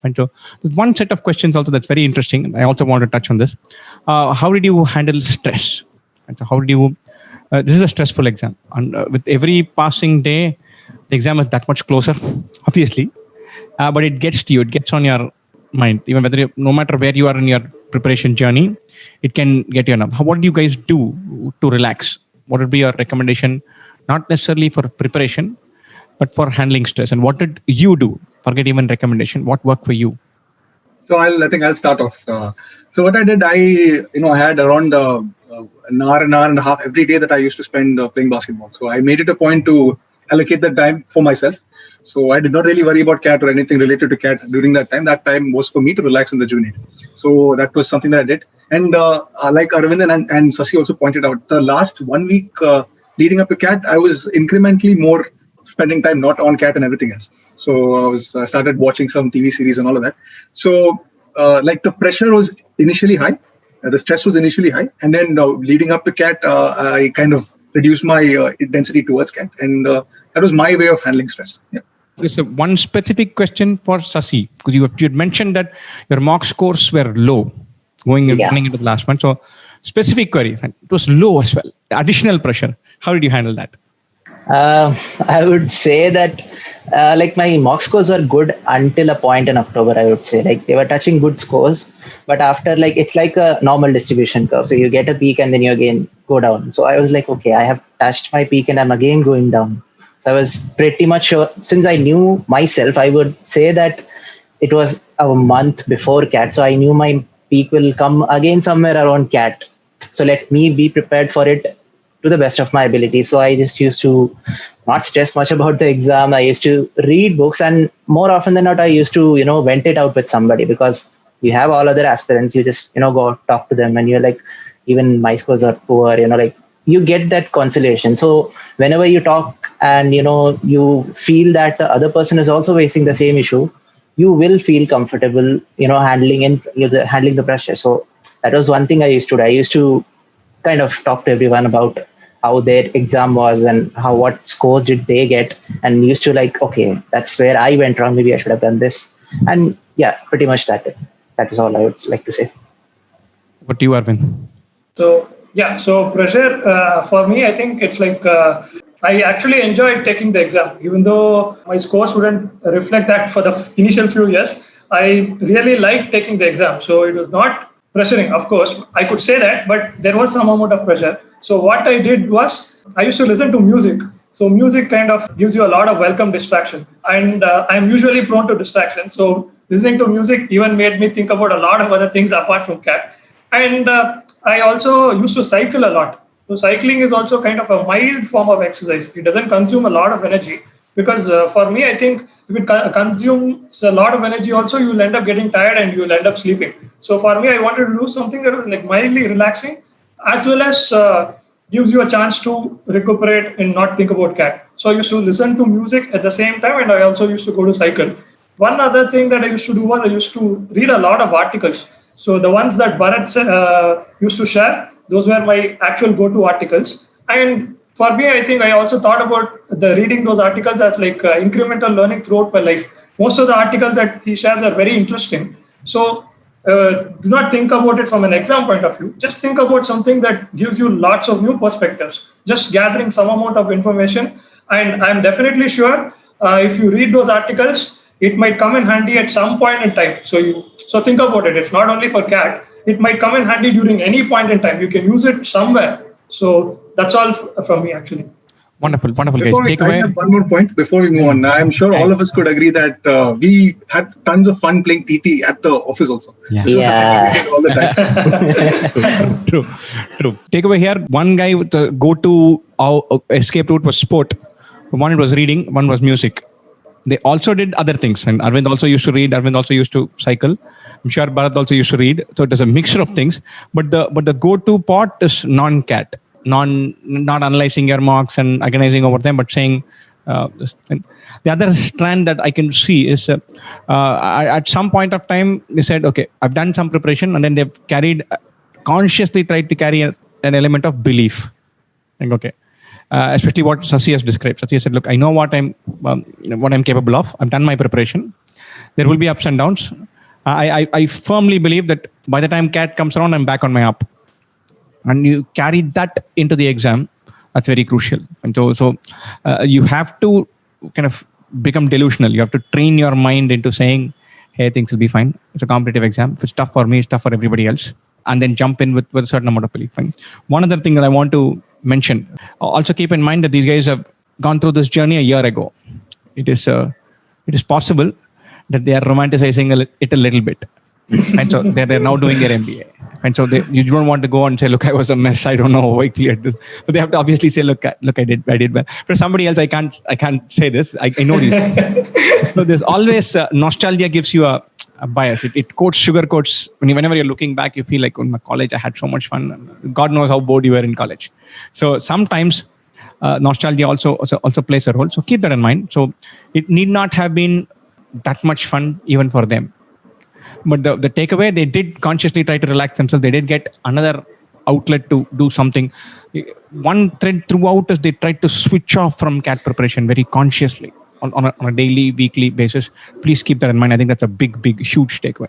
And so there's one set of questions also that's very interesting. I also want to touch on this. How did you handle stress? And so how did you, this is a stressful exam. And with every passing day, the exam is that much closer, obviously. But it gets to you, it gets on your mind. Even whether no matter where you are in your preparation journey, it can get you enough. What do you guys do to relax? What would be your recommendation? Not necessarily for preparation, but for handling stress. And what did you do? Forget even recommendation. What worked for you? So I think I'll start off. So what I did, I had around an hour and a half every day that I used to spend playing basketball. So I made it a point to allocate that time for myself. So I did not really worry about CAT or anything related to CAT during that time. That time was for me to relax and rejuvenate. So that was something that I did. And like Arvind and Sasi also pointed out, the last 1 week leading up to CAT, I was incrementally more spending time not on CAT and everything else. So I started watching some TV series and all of that. So like the pressure was initially high, the stress was initially high, and then leading up to CAT, I kind of reduced my intensity towards CAT, and that was my way of handling stress. Yeah. There's one specific question for Sasi, because you had mentioned that your mock scores were low running into the last month. So specific query, it was low as well. Additional pressure. How did you handle that? I would say that like my mock scores were good until a point in October, I would say. Like they were touching good scores, but after it's like a normal distribution curve. So you get a peak and then you again go down. So I was like, okay, I have touched my peak and I'm again going down. So I was pretty much sure, since I knew myself, I would say that it was a month before CAT. So I knew my peak will come again somewhere around CAT. So let me be prepared for it to the best of my ability. So I just used to not stress much about the exam. I used to read books, and more often than not, I used to, vent it out with somebody, because you have all other aspirants. You just, go talk to them, and you're like, even my scores are poor, you get that consolation. So whenever you talk and, you feel that the other person is also facing the same issue, you will feel comfortable, handling the pressure. So that was one thing I used to do. I used to kind of talk to everyone about how their exam was and what scores did they get, and used to okay, that's where I went wrong. Maybe I should have done this. And yeah, pretty much that is all I would like to say. What do you, Arvind? So pressure for me, I think it's I actually enjoyed taking the exam, even though my scores wouldn't reflect that for the initial few years. I really liked taking the exam. So it was not pressuring, of course. I could say that, but there was some amount of pressure. So what I did was I used to listen to music. So music kind of gives you a lot of welcome distraction. And I'm usually prone to distraction. So listening to music even made me think about a lot of other things apart from CAT. And I also used to cycle a lot. So cycling is also kind of a mild form of exercise. It doesn't consume a lot of energy, because for me, I think if it consumes a lot of energy also, you'll end up getting tired and you'll end up sleeping. So for me, I wanted to do something that was mildly relaxing, as well as gives you a chance to recuperate and not think about CAT. So I used to listen to music at the same time, and I also used to go to cycle. One other thing that I used to do was I used to read a lot of articles. So the ones that Bharat used to share, those were my actual go-to articles. And for me, I think I also thought about reading those articles as incremental learning throughout my life. Most of the articles that he shares are very interesting. So do not think about it from an exam point of view. Just think about something that gives you lots of new perspectives. Just gathering some amount of information. And I'm definitely sure if you read those articles, it might come in handy at some point in time. So think about it. It's not only for CAT. It might come in handy during any point in time. You can use it somewhere. So that's all from me, actually. Wonderful, guys. I have one more point before we move on. I'm sure all of us could agree that we had tons of fun playing TT at the office also. Yeah. We did all the time. True. Takeaway here, one guy with the go-to escape route was sport. One was reading, one was music. They also did other things. And Arvind also used to read. Arvind also used to cycle. I'm sure Bharat also used to read. So it is a mixture of things. But the go-to part is non-CAT. Not analyzing your marks and agonizing over them, but saying this. And the other strand that I can see is at some point of time, they said, okay, I've done some preparation, and then they've consciously tried to carry an element of belief. Like, okay. Especially what Sasi has described. Sasi said, look, I know what I'm capable of. I've done my preparation. There will be ups and downs. I firmly believe that by the time CAT comes around, I'm back on my up. And you carry that into the exam. That's very crucial. And so you have to kind of become delusional. You have to train your mind into saying, hey, things will be fine. It's a competitive exam. If it's tough for me, it's tough for everybody else. And then jump in with a certain amount of belief. Fine. One other thing that I want to mention, also keep in mind that these guys have gone through this journey a year ago. It is possible that they are romanticizing it a little bit. And so they're now doing their MBA. And so you don't want to go and say, look, I was a mess. I don't know how I cleared this. So they have to obviously say, look, I did well. For somebody else, I can't say this. I know these things. So there's always nostalgia gives you a bias. It sugar coats. Whenever you're looking back, you feel like, in my college, I had so much fun. God knows how bored you were in college. So sometimes nostalgia also plays a role. So keep that in mind. So it need not have been that much fun even for them. But the takeaway, they did consciously try to relax themselves. They did get another outlet to do something. One thread throughout is they tried to switch off from CAT preparation very consciously on a daily, weekly basis. Please keep that in mind. I think that's a big, huge takeaway.